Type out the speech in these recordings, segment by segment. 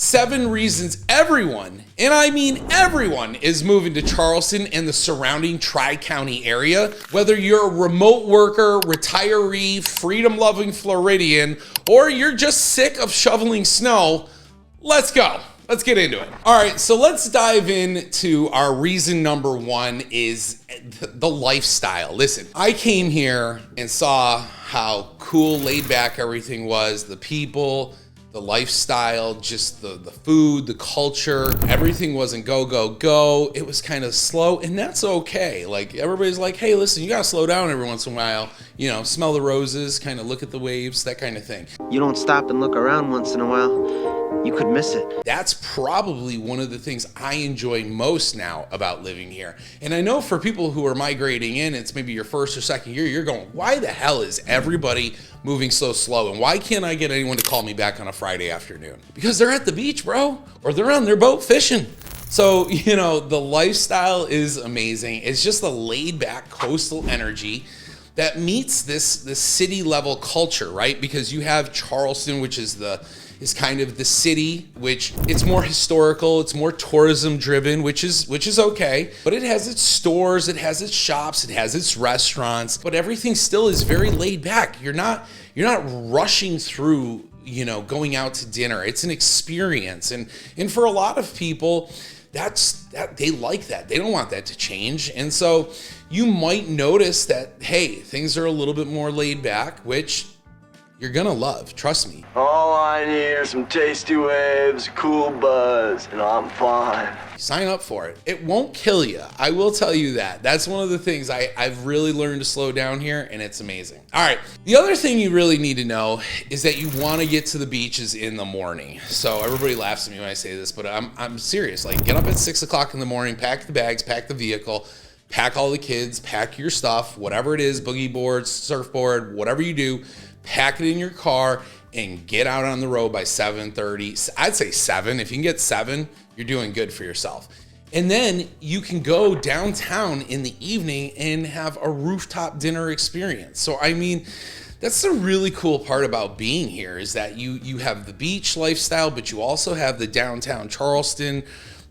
7 reasons everyone, and I mean everyone, is moving to Charleston and the surrounding Tri-County area. Whether you're a remote worker, retiree, freedom-loving Floridian, or you're just sick of shoveling snow, let's go. Let's get into it. All right, so let's dive into our reason number 1 is the lifestyle. Listen, I came here and saw how cool, laid back everything was, the people, the lifestyle, just the food, the culture. Everything wasn't go, go, go. It was kind of slow, and that's okay. Like, everybody's like, hey, listen, you gotta slow down every once in a while. You know, smell the roses, kind of look at the waves, that kind of thing. You don't stop and look around once in a while, you could miss it. That's probably one of the things I enjoy most now about living here. And I know for people who are migrating in, it's maybe your first or second year, you're going, why the hell is everybody moving so slow? And why can't I get anyone to call me back on a Friday afternoon? Because they're at the beach, bro, or they're on their boat fishing. So, you know, the lifestyle is amazing. It's just a laid back coastal energy that meets this city level culture, right? Because you have Charleston, which is kind of the city, which it's more historical, it's more tourism driven, which is okay. But it has its stores, it has its shops, it has its restaurants, but everything still is very laid back. You're not rushing through, you know, going out to dinner. It's an experience. And for a lot of people, they like that. They don't want that to change. And so you might notice that, hey, things are a little bit more laid back, which you're gonna love, trust me. All I need are some tasty waves, cool buzz, and I'm fine. Sign up for it. It won't kill you. I will tell you that. That's one of the things I've really learned to slow down here, and it's amazing. All right, the other thing you really need to know is that you wanna get to the beaches in the morning. So everybody laughs at me when I say this, but I'm serious. Like, get up at 6 o'clock in the morning, pack the bags, pack the vehicle, pack all the kids, pack your stuff, whatever it is, boogie boards, surfboard, whatever you do, pack it in your car and get out on the road by 7:30. I'd say 7. If you can get 7, you're doing good for yourself. And then you can go downtown in the evening and have a rooftop dinner experience. So, I mean, that's the really cool part about being here is that you have the beach lifestyle, but you also have the downtown Charleston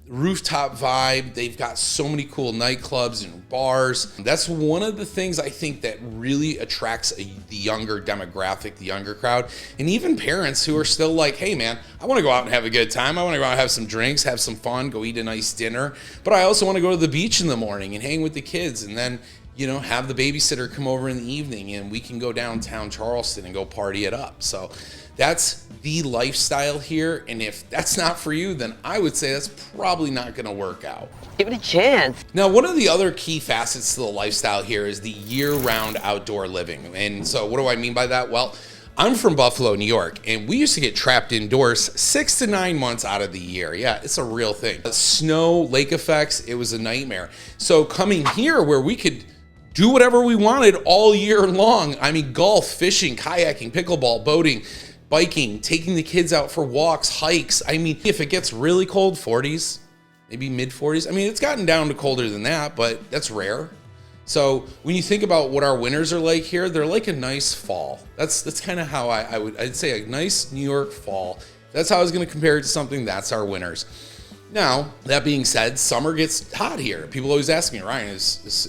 rooftop vibe. They've got so many cool nightclubs and bars. That's one of the things I think that really attracts the younger demographic, the younger crowd, and even parents who are still like, hey man, I want to go out and have a good time. I want to go out and have some drinks, have some fun, go eat a nice dinner, but I also want to go to the beach in the morning and hang with the kids, and then, you know, have the babysitter come over in the evening and we can go downtown Charleston and go party it up. So that's the lifestyle here. And if that's not for you, then I would say that's probably not going to work out. Give it a chance. Now, one of the other key facets to the lifestyle here is the year-round outdoor living. And so what do I mean by that? Well, I'm from Buffalo, New York, and we used to get trapped indoors 6 to 9 months out of the year. Yeah, it's a real thing. Snow, lake effects, it was a nightmare. So coming here where we could do whatever we wanted all year long. I mean, golf, fishing, kayaking, pickleball, boating, biking, taking the kids out for walks, hikes. I mean, if it gets really cold, 40s, maybe mid 40s. I mean, it's gotten down to colder than that, but that's rare. So when you think about what our winters are like here, they're like a nice fall. That's kind of how I'd say a nice New York fall. That's how I was going to compare it to something. That's our winters. Now, that being said, summer gets hot here. People always ask me, Ryan,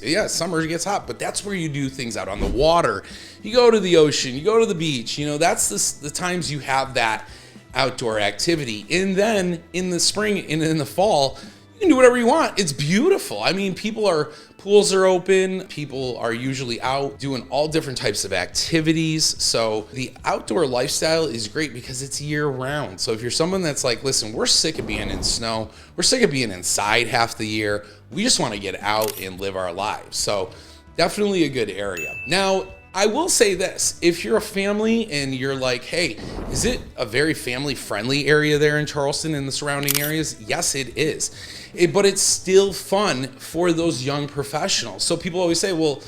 yeah, summer gets hot, but that's where you do things out on the water. You go to the ocean, you go to the beach, you know, that's the times you have that outdoor activity. And then in the spring and in the fall, you can do whatever you want. It's beautiful. I mean, pools are open. People are usually out doing all different types of activities. So the outdoor lifestyle is great because it's year round. So if you're someone that's like, listen, we're sick of being in snow. We're sick of being inside half the year. We just want to get out and live our lives. So definitely a good area. Now, I will say this, if you're a family and you're like, hey, is it a very family friendly area there in Charleston and the surrounding areas? Yes, it is. But it's still fun for those young professionals. So people always say, well,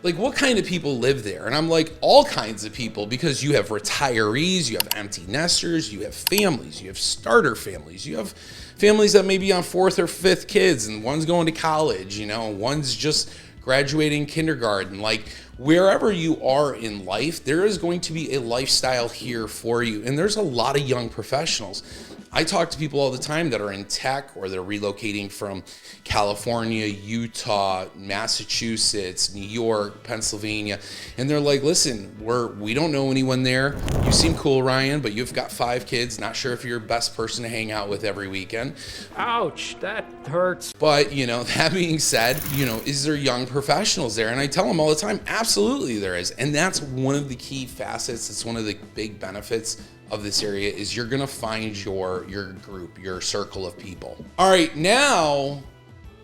like, what kind of people live there? And I'm like, all kinds of people, because you have retirees, you have empty nesters, you have families, you have starter families, you have families that may be on 4th or 5th kids, and one's going to college, you know, one's just graduating kindergarten. Like, wherever you are in life, there is going to be a lifestyle here for you. And there's a lot of young professionals. I talk to people all the time that are in tech or they're relocating from California, Utah, Massachusetts, New York, Pennsylvania. And they're like, listen, we don't know anyone there. You seem cool, Ryan, but you've got 5 kids. Not sure if you're the best person to hang out with every weekend. Ouch, that hurts. But, that being said, is there young professionals there? And I tell them all the time, absolutely there is. And that's one of the key facets. It's one of the big benefits of this area is you're going to find your group, your circle of people. All right, now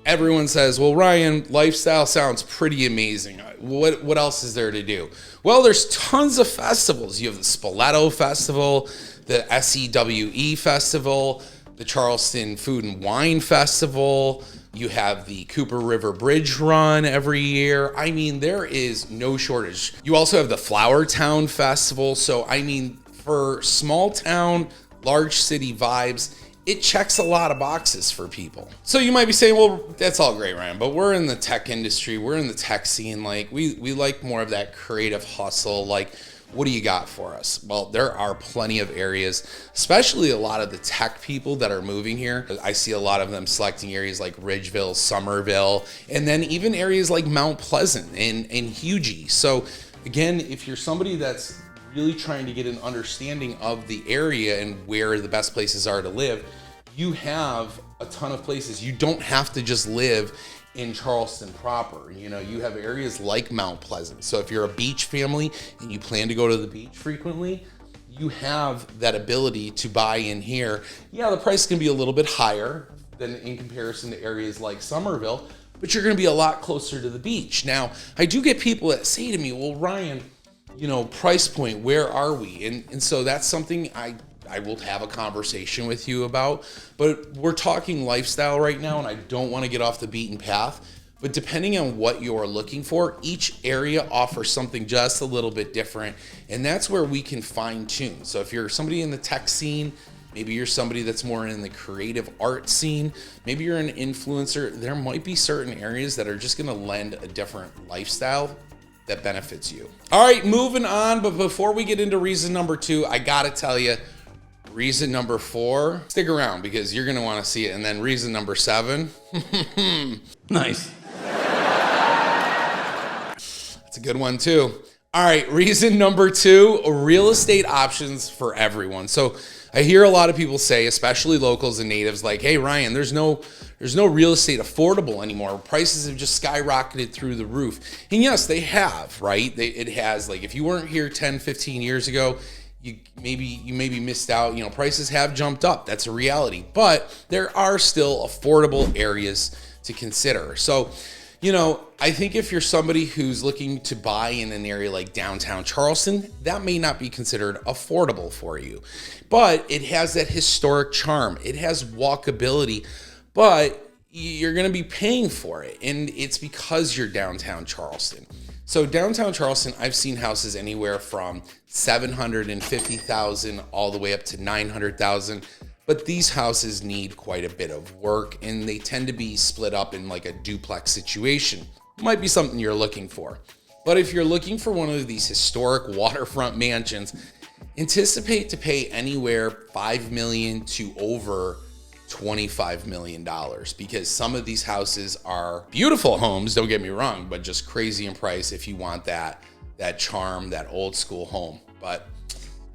everyone says, well, Ryan, lifestyle sounds pretty amazing. What else is there to do? Well, there's tons of festivals. You have the Spoleto Festival, the SEWE Festival, the Charleston Food and Wine Festival. You have the Cooper River Bridge Run every year. I mean, there is no shortage. You also have the Flower Town Festival. So, I mean, for small town, large city vibes, it checks a lot of boxes for people. So you might be saying, well, that's all great, Ryan, but we're in the tech industry. We're in the tech scene. Like we like more of that creative hustle. Like, what do you got for us? Well, there are plenty of areas, especially a lot of the tech people that are moving here. I see a lot of them selecting areas like Ridgeville, Somerville, and then even areas like Mount Pleasant and Hugie. So again, if you're somebody that's really trying to get an understanding of the area and where the best places are to live, you have a ton of places. You don't have to just live in Charleston proper. You have areas like Mount Pleasant. So if you're a beach family and you plan to go to the beach frequently, you have that ability to buy in here. Yeah, the price can be a little bit higher than in comparison to areas like Somerville, but you're gonna be a lot closer to the beach. Now, I do get people that say to me, well, Ryan, price point, where are we? And so that's something I will have a conversation with you about, but we're talking lifestyle right now, and I don't want to get off the beaten path. But depending on what you're looking for, each area offers something just a little bit different, and that's where we can fine tune. So if you're somebody in the tech scene, maybe you're somebody that's more in the creative art scene, maybe you're an influencer, there might be certain areas that are just going to lend a different lifestyle that benefits you. All right, moving on. But before we get into reason number 2, I gotta tell you, reason number 4, stick around because you're gonna wanna see it. And then reason number 7, nice. That's a good one too. All right, reason number 2, real estate options for everyone. So I hear a lot of people say, especially locals and natives, like, hey, Ryan, there's no real estate affordable anymore. Prices have just skyrocketed through the roof. And yes, they have, right? It has. Like, if you weren't here 10, 15 years ago, you maybe missed out. Prices have jumped up. That's a reality. But there are still affordable areas to consider. So, I think if you're somebody who's looking to buy in an area like downtown Charleston, that may not be considered affordable for you. But it has that historic charm. It has walkability, but you're going to be paying for it. And it's because you're downtown Charleston. So downtown Charleston, I've seen houses anywhere from $750,000 all the way up to $900,000. But these houses need quite a bit of work, and they tend to be split up in like a duplex situation. Might be something you're looking for. But if you're looking for one of these historic waterfront mansions, anticipate to pay anywhere $5 million to over $25 million, because some of these houses are beautiful homes, don't get me wrong, but just crazy in price if you want that charm, that old school home. But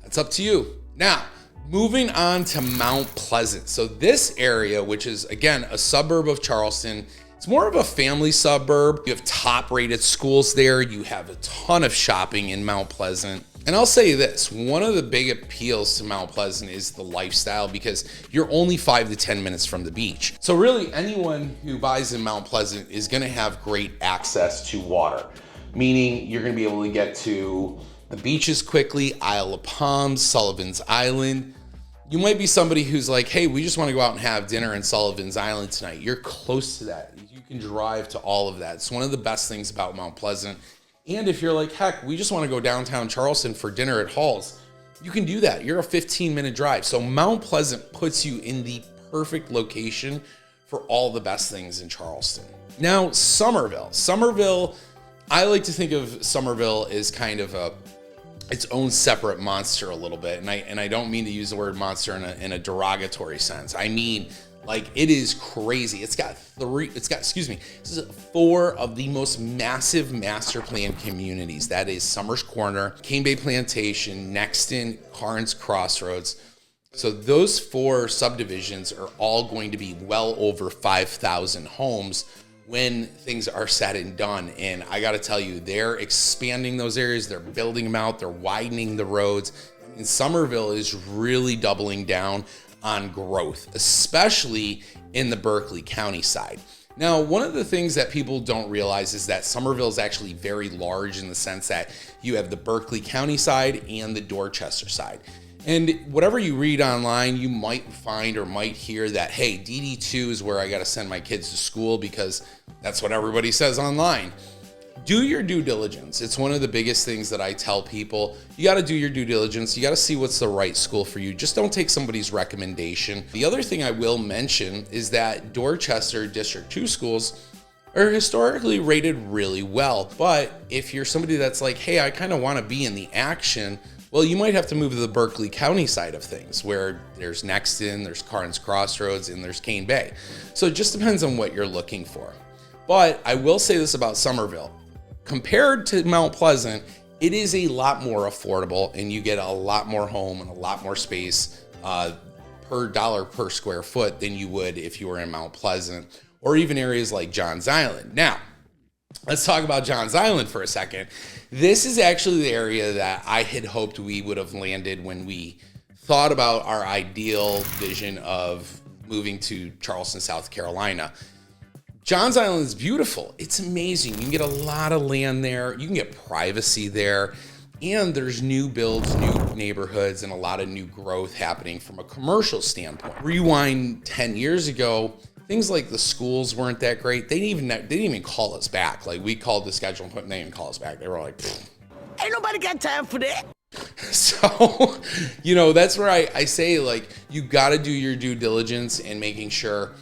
that's up to you. Now, moving on to Mount Pleasant. So this area, which is again a suburb of Charleston, it's more of a family suburb. You have top rated schools there. You have a ton of shopping in Mount Pleasant. And I'll say this, one of the big appeals to Mount Pleasant is the lifestyle, because you're only 5 to 10 minutes from the beach. So really anyone who buys in Mount Pleasant is gonna have great access to water, meaning you're gonna be able to get to the beaches quickly, Isle of Palms, Sullivan's Island. You might be somebody who's like, hey, we just wanna go out and have dinner in Sullivan's Island tonight. You're close to that. You can drive to all of that. It's one of the best things about Mount Pleasant. And if you're like, heck, we just want to go downtown Charleston for dinner at Hall's, you can do that. You're a 15-minute drive. So Mount Pleasant puts you in the perfect location for all the best things in Charleston. Now, Somerville. Somerville, I like to think of Somerville as kind of a its own separate monster a little bit. And I don't mean to use the word monster in a derogatory sense. I mean, like, it is crazy. It's got 4 of the most massive master plan communities. That is Summers Corner, Cane Bay Plantation, Nexton, Carnes Crossroads. So those 4 subdivisions are all going to be well over 5,000 homes when things are said and done. And I got to tell you, they're expanding those areas. They're building them out. They're widening the roads. And Somerville is really doubling down on growth, especially in the Berkeley County side. Now, one of the things that people don't realize is that Somerville is actually very large in the sense that you have the Berkeley County side and the Dorchester side. And whatever you read online, you might find or might hear that, hey, DD2 is where I got to send my kids to school because that's what everybody says online. Do your due diligence. It's one of the biggest things that I tell people. You got to do your due diligence. You got to see what's the right school for you. Just don't take somebody's recommendation. The other thing I will mention is that Dorchester District 2 schools are historically rated really well. But if you're somebody that's like, hey, I kind of want to be in the action, well, you might have to move to the Berkeley County side of things, where there's Nexton, there's Carnes Crossroads, and there's Cane Bay. So it just depends on what you're looking for. But I will say this about Somerville. Compared to Mount Pleasant, it is a lot more affordable, and you get a lot more home and a lot more space per dollar per square foot than you would if you were in Mount Pleasant or even areas like Johns Island. Now, let's talk about Johns Island for a second. This is actually the area that I had hoped we would have landed when we thought about our ideal vision of moving to Charleston, South Carolina. Johns Island is beautiful. It's amazing. You can get a lot of land there. You can get privacy there. And there's new builds, new neighborhoods, and a lot of new growth happening from a commercial standpoint. Rewind 10 years ago, things like the schools weren't that great. They didn't even call us back. Like, we called the schedule and they didn't even call us back. They were like, ain't nobody got time for that. So, that's where I say, like, you got to do your due diligence and making sure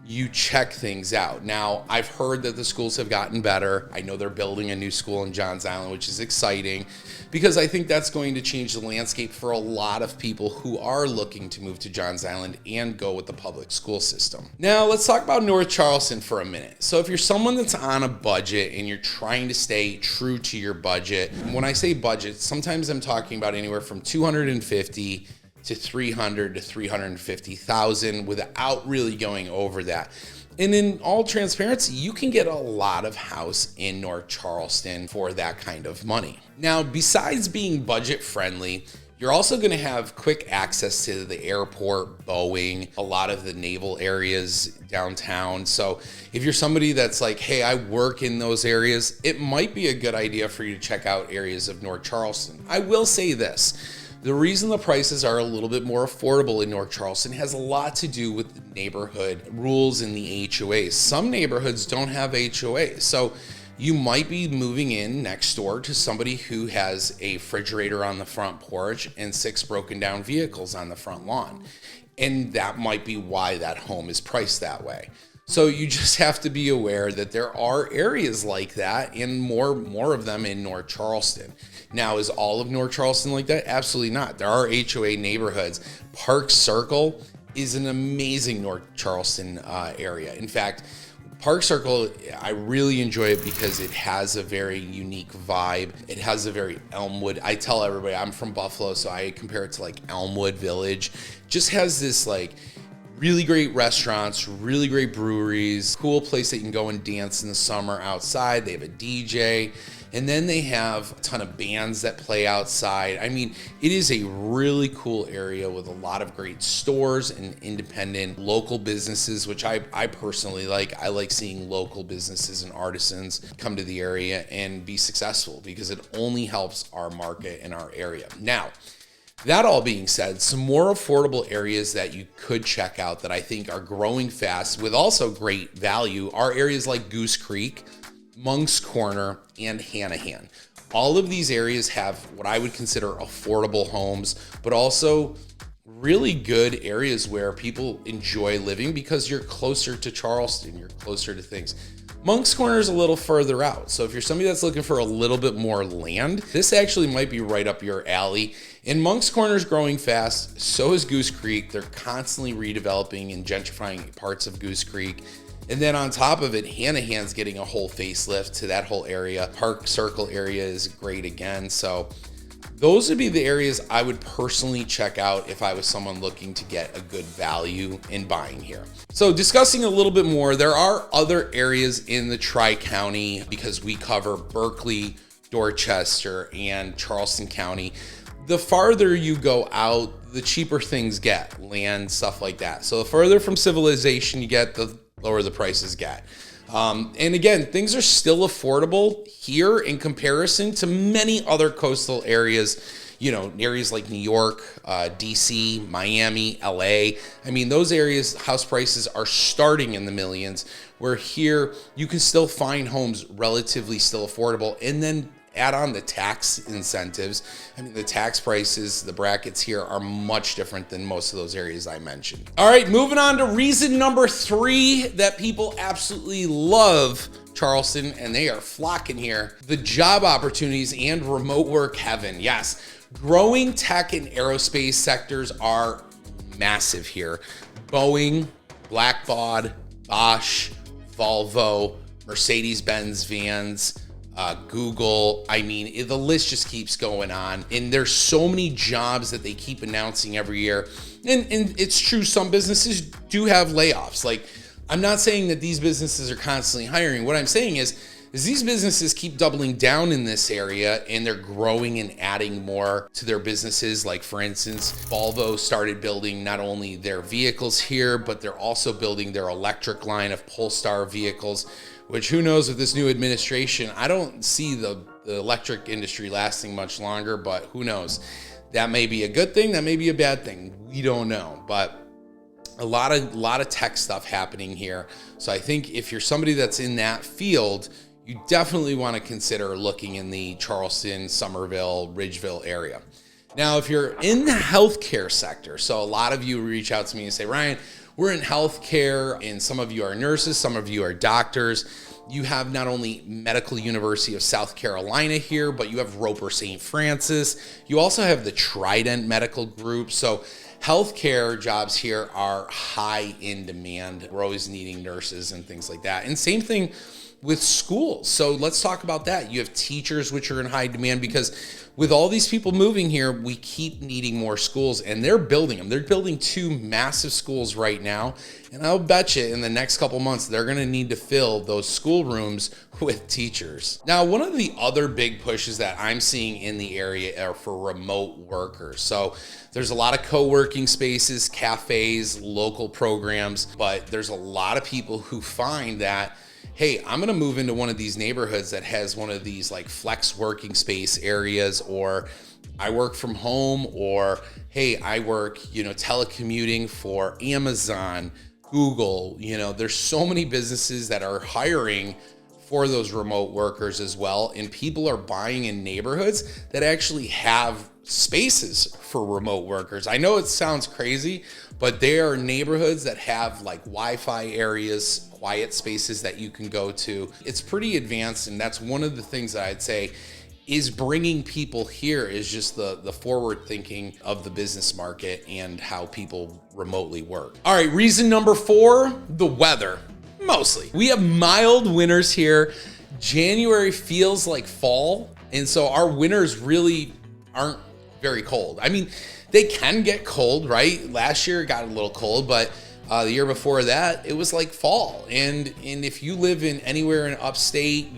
you check things out. Now, I've heard that the schools have gotten better. I know they're building a new school in Johns Island, which is exciting because I think that's going to change the landscape for a lot of people who are looking to move to Johns Island and go with the public school system. Now, let's talk about North Charleston for a minute. So if you're someone that's on a budget and you're trying to stay true to your budget, when I say budget, sometimes I'm talking about anywhere from $250,000 to $300,000 to $350,000 without really going over that. And in all transparency, you can get a lot of house in North Charleston for that kind of money. Now, besides being budget friendly, you're also going to have quick access to the airport, Boeing, a lot of the naval areas downtown. So if you're somebody that's like, hey, I work in those areas, it might be a good idea for you to check out areas of North Charleston. I will say this. The reason the prices are a little bit more affordable in North Charleston has a lot to do with the neighborhood rules in the HOAs. Some neighborhoods don't have HOAs, so you might be moving in next door to somebody who has a refrigerator on the front porch and 6 broken down vehicles on the front lawn. And that might be why that home is priced that way. So you just have to be aware that there are areas like that and more of them in North Charleston. Now, is all of North Charleston like that? Absolutely not. There are HOA neighborhoods. Park Circle is an amazing North Charleston area. In fact, Park Circle, I really enjoy it because it has a very unique vibe. It has a very Elmwood. I tell everybody I'm from Buffalo, so I compare it to like Elmwood Village. Just has this like really great restaurants, really great breweries, cool place that you can go and dance in the summer outside. They have a DJ. And then they have a ton of bands that play outside. I mean, it is a really cool area with a lot of great stores and independent local businesses, which I personally like. I like seeing local businesses and artisans come to the area and be successful because it only helps our market and our area. Now, that all being said, some more affordable areas that you could check out that I think are growing fast with also great value are areas like Goose Creek, Monk's Corner, and Hanahan. All of these areas have what I would consider affordable homes, but also really good areas where people enjoy living because you're closer to Charleston, you're closer to things. Moncks Corner is a little further out. So if you're somebody that's looking for a little bit more land, this actually might be right up your alley. And Moncks Corner is growing fast. So is Goose Creek. They're constantly redeveloping and gentrifying parts of Goose Creek. And then on top of it, Hanahan's getting a whole facelift to that whole area. Park Circle area is great again. So those would be the areas I would personally check out if I was someone looking to get a good value in buying here. So discussing a little bit more, there are other areas in the Tri-County because we cover Berkeley, Dorchester, and Charleston County. The farther you go out, the cheaper things get, land, stuff like that. So the further from civilization you get, the lower the prices get. And again, things are still affordable here in comparison to many other coastal areas, you know, areas like New York, DC, Miami, LA. I mean, those areas, house prices are starting in the millions, where here you can still find homes relatively still affordable. And then add on the tax incentives. I mean, the tax prices, the brackets here are much different than most of those areas I mentioned. All right, moving on to reason number 3 that people absolutely love Charleston and they are flocking here. The job opportunities and remote work heaven. Yes, growing tech and aerospace sectors are massive here. Boeing, Blackbaud, Bosch, Volvo, Mercedes-Benz vans, Google. I mean, the list just keeps going on. And there's so many jobs that they keep announcing every year. And it's true, some businesses do have layoffs. Like, I'm not saying that these businesses are constantly hiring. What I'm saying is these businesses keep doubling down in this area and they're growing and adding more to their businesses. Like, for instance, Volvo started building not only their vehicles here, but they're also building their electric line of Polestar vehicles, which who knows with this new administration, I don't see the electric industry lasting much longer, but who knows? That may be a good thing, that may be a bad thing. We don't know, but a lot of tech stuff happening here. So I think if you're somebody that's in that field, you definitely want to consider looking in the Charleston, Somerville, Ridgeville area. Now, if you're in the healthcare sector, so a lot of you reach out to me and say, Ryan, we're in healthcare, and some of you are nurses, some of you are doctors. You have not only Medical University of South Carolina here, but you have Roper St. Francis. You also have the Trident Medical Group. So healthcare jobs here are high in demand. We're always needing nurses and things like that. And same thing with schools. So let's talk about that. You have teachers, which are in high demand because with all these people moving here, we keep needing more schools, and they're building them. They're building 2 massive schools right now. And I'll bet you in the next couple months, they're going to need to fill those schoolrooms with teachers. Now, one of the other big pushes that I'm seeing in the area are for remote workers. So there's a lot of co-working spaces, cafes, local programs, but there's a lot of people who find that, hey, I'm gonna move into one of these neighborhoods that has one of these like flex working space areas, or I work from home, or hey, I work, telecommuting for Amazon, Google. There's so many businesses that are hiring for those remote workers as well. And people are buying in neighborhoods that actually have spaces for remote workers. I know it sounds crazy, but there are neighborhoods that have like Wi-Fi areas, quiet spaces that you can go to. It's pretty advanced, and that's one of the things that I'd say is bringing people here is just the forward thinking of the business market and how people remotely work. All right, reason number 4, the weather. Mostly. We have mild winters here. January feels like fall, and so our winters really aren't very cold. I mean, they can get cold, right? Last year it got a little cold, but the year before that, it was like fall. And if you live in anywhere in upstate,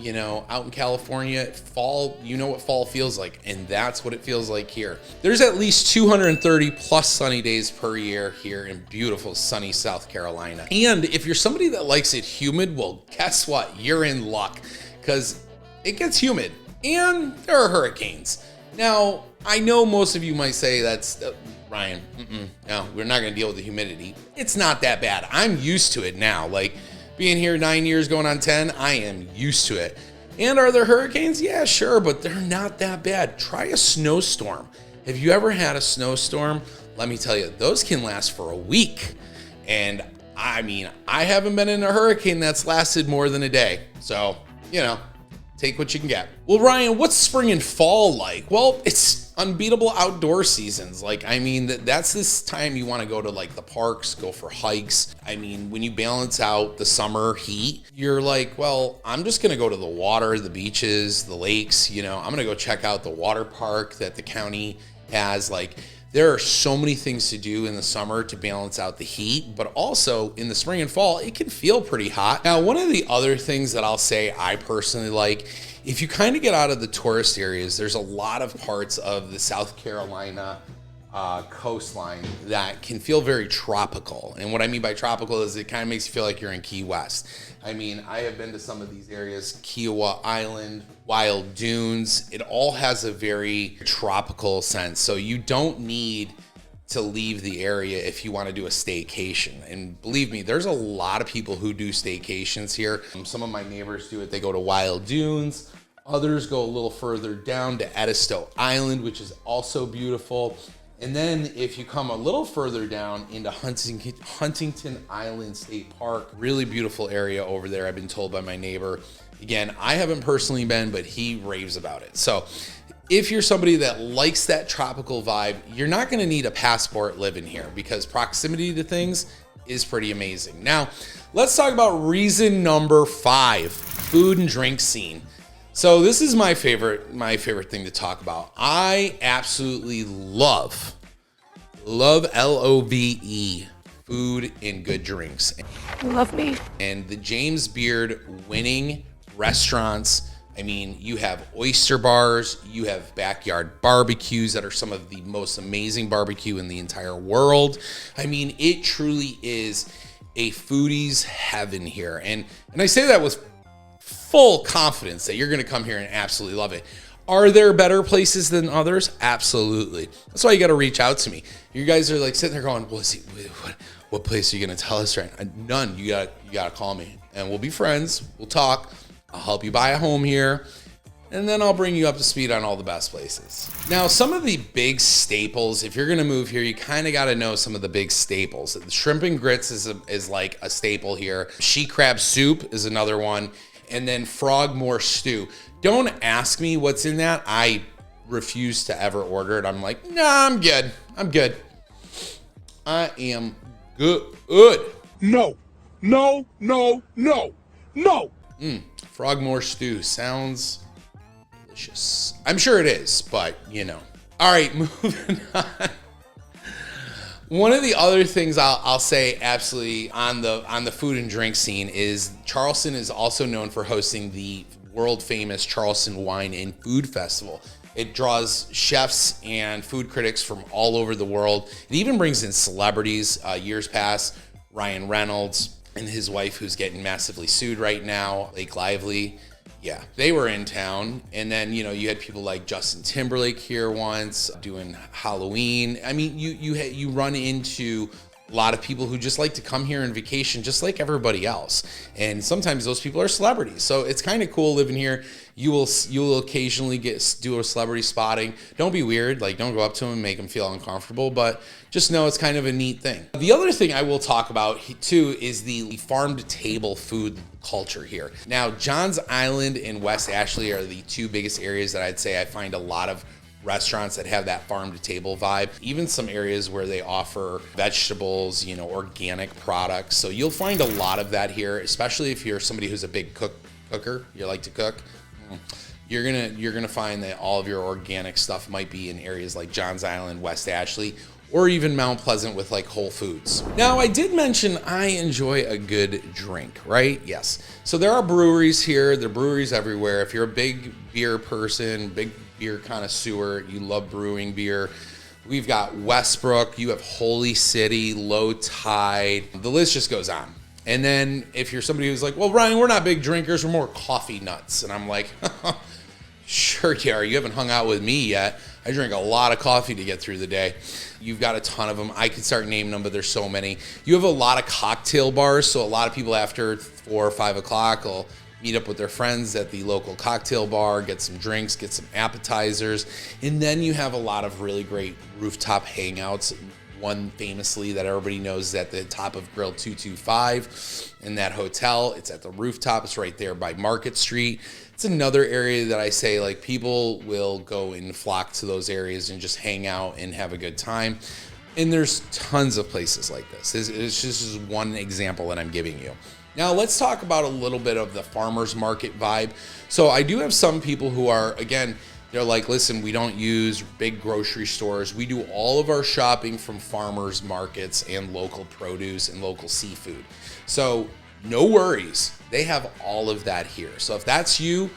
out in California, fall, you know what fall feels like. And that's what it feels like here. There's at least 230 plus sunny days per year here in beautiful sunny South Carolina. And if you're somebody that likes it humid, well, guess what? You're in luck, because it gets humid and there are hurricanes. Now, I know most of you might say that's, Ryan, no, we're not going to deal with the humidity. It's not that bad. I'm used to it now. Like, being here 9 years going on 10, I am used to it. And are there hurricanes? Yeah, sure, but they're not that bad. Try a snowstorm. Have you ever had a snowstorm? Let me tell you, those can last for a week. And I mean, I haven't been in a hurricane that's lasted more than a day. So, you know, take what you can get. Well, Ryan, what's spring and fall like? Well, it's unbeatable outdoor seasons. Like, I mean, that's this time you want to go to like the parks, go for hikes. I mean, when you balance out the summer heat, you're like, well, I'm just going to go to the water, the beaches, the lakes, you know, I'm going to go check out the water park that the county has. Like, there are so many things to do in the summer to balance out the heat, but also in the spring and fall, it can feel pretty hot. Now, one of the other things that I'll say I personally like, if you kind of get out of the tourist areas, there's a lot of parts of the South Carolina coastline that can feel very tropical. And what I mean by tropical is it kind of makes you feel like you're in Key West. I mean, I have been to some of these areas, Kiowa Island, Wild Dunes. It all has a very tropical sense. So you don't need to leave the area if you want to do a staycation. And believe me, there's a lot of people who do staycations here. Some of my neighbors do it. They go to Wild Dunes. Others go a little further down to Edisto Island, which is also beautiful. And then if you come a little further down into Huntington Island State Park, really beautiful area over there, I've been told by my neighbor. Again, I haven't personally been, but he raves about it. So if you're somebody that likes that tropical vibe, you're not gonna need a passport living here because proximity to things is pretty amazing. Now, let's talk about reason number 5, food and drink scene. So this is my favorite thing to talk about. I absolutely love LOVE, food and good drinks. Love me. And the James Beard winning restaurants. I mean, you have oyster bars, you have backyard barbecues that are some of the most amazing barbecue in the entire world. I mean, it truly is a foodie's heaven here. And I say that with full confidence that you're going to come here and absolutely love it. Are there better places than others? Absolutely. That's why you got to reach out to me. You guys are like sitting there going, well, what place are you going to tell us right now? None. You got to call me and we'll be friends. We'll talk. I'll help you buy a home here. And then I'll bring you up to speed on all the best places. Now, some of the big staples, if you're going to move here, you kind of got to know some of the big staples. The shrimp and grits is like a staple here. She crab soup is another one. And then frogmore stew. Don't ask me what's in that. I refuse to ever order it. I'm like, nah, I'm good. I am good. No. Frogmore stew sounds delicious. I'm sure it is, but you know. All right, moving on. One of the other things I'll say absolutely on the food and drink scene is Charleston is also known for hosting the world famous Charleston Wine and Food Festival. It draws chefs and food critics from all over the world. It even brings in celebrities. Years past, Ryan Reynolds and his wife, who's getting massively sued right now, Blake Lively. Yeah, they were in town. And then, you know, you had people like Justin Timberlake here once doing Halloween. I mean, you run into a lot of people who just like to come here and vacation just like everybody else. And sometimes those people are celebrities. So it's kind of cool living here. You will occasionally do a celebrity spotting. Don't be weird. Like, don't go up to them and make them feel uncomfortable, but just know it's kind of a neat thing. The other thing I will talk about too is the farm to table food culture here. Now, Johns Island and West Ashley are the two biggest areas that I'd say I find a lot of restaurants that have that farm to table vibe. Even some areas where they offer vegetables, you know, organic products. So you'll find a lot of that here, especially if you're somebody who's a big cooker, you like to cook. You're gonna find that all of your organic stuff might be in areas like Johns Island, West Ashley, or even Mount Pleasant with like Whole Foods. Now, I did mention I enjoy a good drink, right? Yes. So there are breweries here. There are breweries everywhere. If you're a big beer person, big beer connoisseur, you love brewing beer, we've got Westbrook, you have Holy City, Low Tide, the list just goes on. And then if you're somebody who's like, well, Ryan, we're not big drinkers, we're more coffee nuts. And I'm like, sure you are. You haven't hung out with me yet. I drink a lot of coffee to get through the day. You've got a ton of them. I could start naming them, but there's so many. You have a lot of cocktail bars. So a lot of people after 4 or 5 o'clock will meet up with their friends at the local cocktail bar, get some drinks, get some appetizers. And then you have a lot of really great rooftop hangouts. One famously that everybody knows is at the top of Grill 225 in that hotel. It's at the rooftop. It's right there by Market Street. It's another area that I say, like, people will go and flock to those areas and just hang out and have a good time. And there's tons of places like this. It's just one example that I'm giving you. Now let's talk about a little bit of the farmers market vibe. So I do have some people who are, again, they're like, listen, we don't use big grocery stores. We do all of our shopping from farmers markets and local produce and local seafood. So no worries. They have all of that here. So if that's you,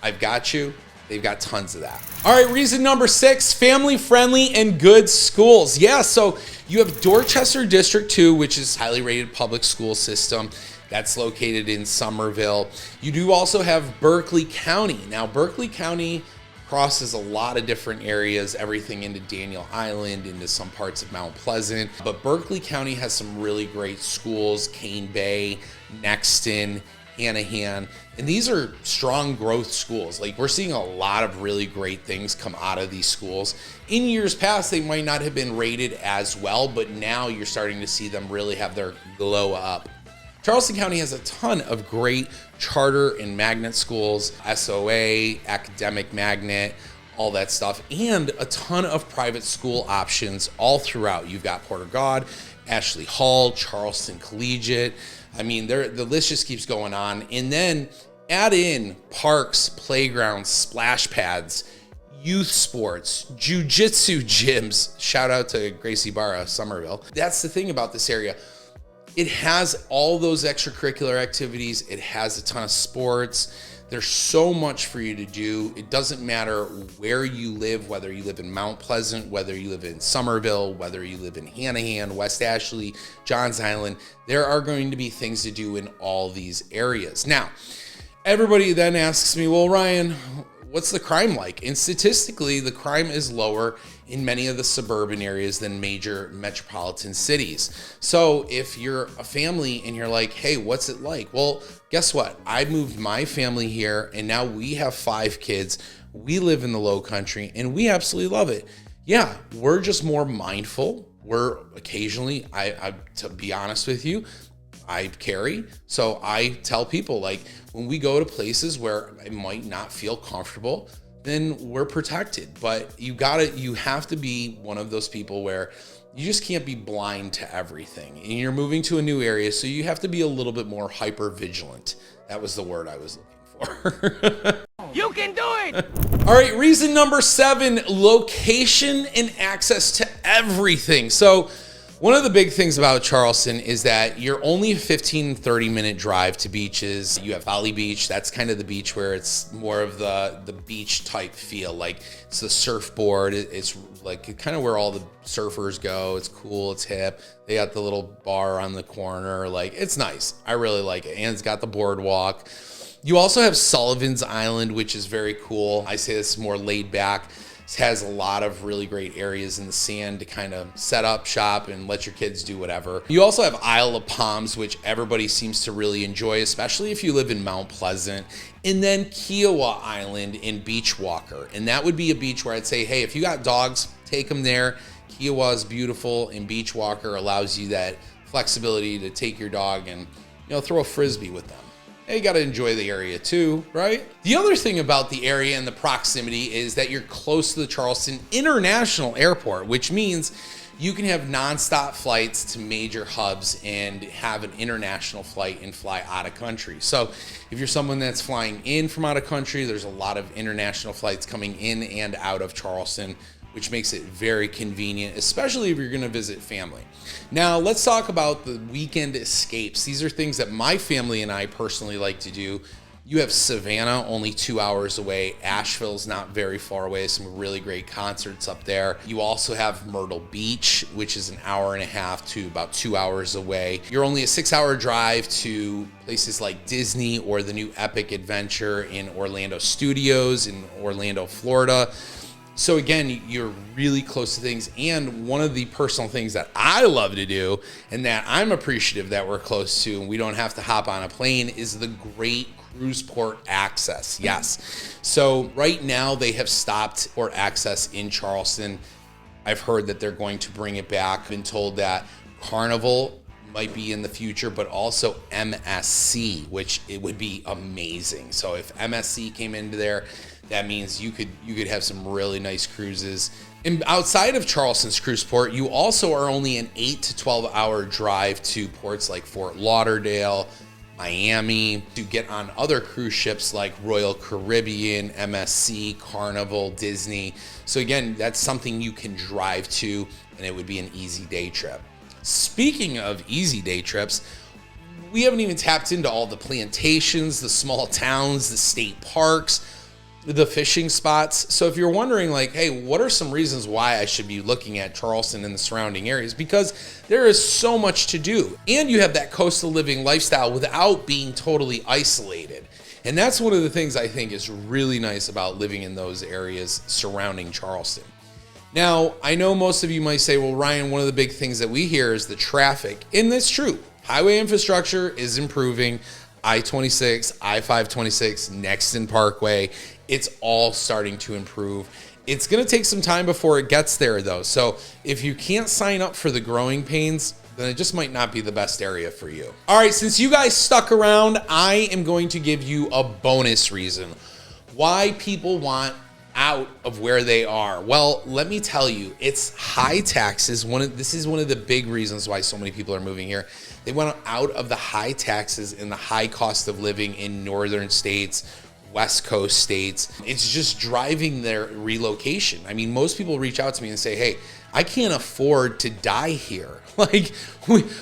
I've got you. They've got tons of that. All right, reason number 6, family friendly and good schools. Yeah, so you have Dorchester District 2, which is highly rated public school system. That's located in Somerville. You do also have Berkeley County. Now, Berkeley County crosses a lot of different areas, everything into Daniel Island, into some parts of Mount Pleasant. But Berkeley County has some really great schools, Cane Bay, Nexton, Hanahan, and these are strong growth schools. Like, we're seeing a lot of really great things come out of these schools. In years past, they might not have been rated as well, but now you're starting to see them really have their glow up. Charleston County has a ton of great charter and magnet schools, SOA, academic magnet, all that stuff, and a ton of private school options all throughout. You've got Porter God, Ashley Hall, Charleston Collegiate. I mean, the list just keeps going on. And then add in parks, playgrounds, splash pads, youth sports, jiu-jitsu gyms. Shout out to Gracie Barra, Somerville. That's the thing about this area. It has all those extracurricular activities. It has a ton of sports. There's so much for you to do. It doesn't matter where you live, whether you live in Mount Pleasant, whether you live in Somerville, whether you live in Hanahan, West Ashley, Johns Island. There are going to be things to do in all these areas. Now, everybody then asks me, well, Ryan, what's the crime like? And statistically, the crime is lower in many of the suburban areas than major metropolitan cities. So if you're a family and you're like, hey, what's it like? Well, guess what? I moved my family here and now we have 5 kids. We live in the Low Country and we absolutely love it. Yeah, we're just more mindful. We're occasionally, I to be honest with you, I carry. So I tell people, like, when we go to places where I might not feel comfortable, then we're protected. But you have to be one of those people where you just can't be blind to everything. And you're moving to a new area, so you have to be a little bit more hyper vigilant. That was the word I was looking for. You can do it! All right, reason number 7, location and access to everything. So one of the big things about Charleston is that you're only a 15-30 minute drive to beaches. You have Folly Beach. That's kind of the beach where it's more of the beach type feel. Like, it's the surfboard. It's like kind of where all the surfers go. It's cool. It's hip. They got the little bar on the corner. Like, it's nice. I really like it. And it's got the boardwalk. You also have Sullivan's Island, which is very cool. I say this is more laid back. It has a lot of really great areas in the sand to kind of set up shop and let your kids do whatever. You also have Isle of Palms, which everybody seems to really enjoy, especially if you live in Mount Pleasant. And then Kiowa Island in Beachwalker. And that would be a beach where I'd say, hey, if you got dogs, take them there. Kiowa is beautiful, and Beachwalker allows you that flexibility to take your dog and, throw a Frisbee with them. You got to enjoy the area too, right? The other thing about the area and the proximity is that you're close to the Charleston International Airport, which means you can have nonstop flights to major hubs and have an international flight and fly out of country. So if you're someone that's flying in from out of country, there's a lot of international flights coming in and out of Charleston, which makes it very convenient, especially if you're going to visit family. Now, let's talk about the weekend escapes. These are things that my family and I personally like to do. You have Savannah, only 2 hours away. Asheville's not very far away. Some really great concerts up there. You also have Myrtle Beach, which is an hour and a half to about 2 hours away. You're only a 6-hour drive to places like Disney or the new Epic Adventure in Orlando Studios in Orlando, Florida. So again, you're really close to things. And one of the personal things that I love to do and that I'm appreciative that we're close to and we don't have to hop on a plane is the great cruise port access. Yes. So right now they have stopped port access in Charleston. I've heard that they're going to bring it back. I've been told that Carnival might be in the future, but also MSC, which it would be amazing. So if MSC came into there, that means you could have some really nice cruises. And outside of Charleston's cruise port, you also are only an 8 to 12 hour drive to ports like Fort Lauderdale, Miami, to get on other cruise ships like Royal Caribbean, MSC, Carnival, Disney. So again, that's something you can drive to, and it would be an easy day trip. Speaking of easy day trips, we haven't even tapped into all the plantations, the small towns, the state parks, the fishing spots. So if you're wondering like, hey, what are some reasons why I should be looking at Charleston and the surrounding areas? Because there is so much to do. And you have that coastal living lifestyle without being totally isolated. And that's one of the things I think is really nice about living in those areas surrounding Charleston. Now, I know most of you might say, well, Ryan, one of the big things that we hear is the traffic. And that's true. Highway infrastructure is improving. I-26, I-526, Nexton Parkway, it's all starting to improve. It's going to take some time before it gets there, though. So if you can't sign up for the growing pains, then it just might not be the best area for you. All right, since you guys stuck around, I am going to give you a bonus reason why people want out of where they are. Well, let me tell you, it's high taxes. This is one of the big reasons why so many people are moving here. They want out of the high taxes and the high cost of living in northern states, West Coast states. It's just driving their relocation. I mean, most people reach out to me and say, hey, I can't afford to die here. Like,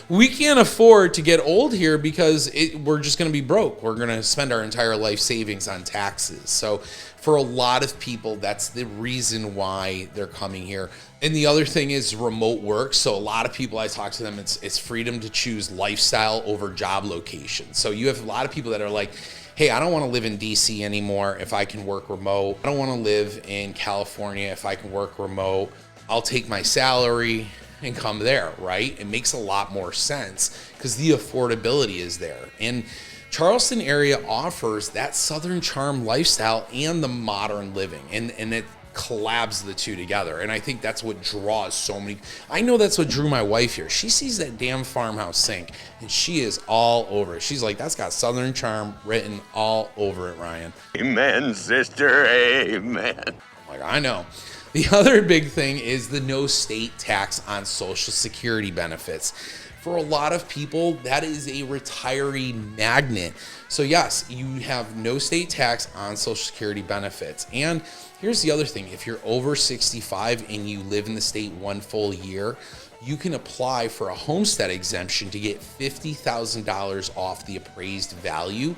we can't afford to get old here because we're just going to be broke. We're going to spend our entire life savings on taxes. So for a lot of people, that's the reason why they're coming here. And the other thing is remote work. So a lot of people, I talk to them, it's freedom to choose lifestyle over job location. So you have a lot of people that are like, hey, I don't want to live in DC anymore if I can work remote. I don't want to live in California if I can work remote. I'll take my salary and come there, right? It makes a lot more sense because the affordability is there. And Charleston area offers that Southern charm lifestyle and the modern living, and it collabs the two together. And I think that's what draws so many. I know that's what drew my wife here. She sees that damn farmhouse sink and she is all over it. She's like, that's got Southern charm written all over it, Ryan. Amen, sister, amen. I'm like, I know. The other big thing is the no state tax on Social Security benefits. For a lot of people, that is a retiree magnet. So yes, you have no state tax on Social Security benefits. And here's the other thing. If you're over 65 and you live in the state 1 full year, you can apply for a homestead exemption to get $50,000 off the appraised value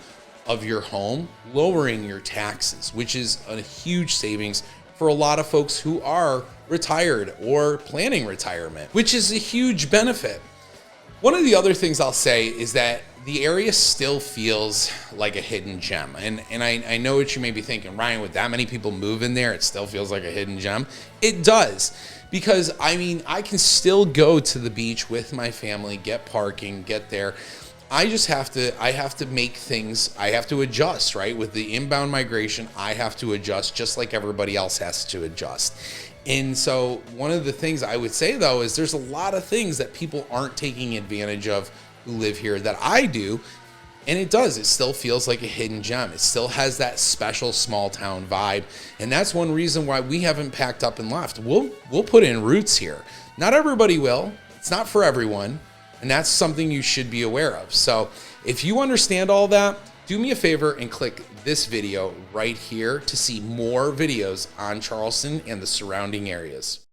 of your home, lowering your taxes, which is a huge savings for a lot of folks who are retired or planning retirement, which is a huge benefit. One of the other things I'll say is that the area still feels like a hidden gem. And I know what you may be thinking, Ryan, with that many people moving there, it still feels like a hidden gem. It does, because I mean, I can still go to the beach with my family, get parking, get there. I have to make things, I have to adjust, right? With the inbound migration, I have to adjust just like everybody else has to adjust. And so one of the things I would say though, is there's a lot of things that people aren't taking advantage of who live here that I do. And it does, it still feels like a hidden gem. It still has that special small town vibe. And that's one reason why we haven't packed up and left. We'll put in roots here. Not everybody will, it's not for everyone. And that's something you should be aware of. So if you understand all that, do me a favor and click this video right here to see more videos on Charleston and the surrounding areas.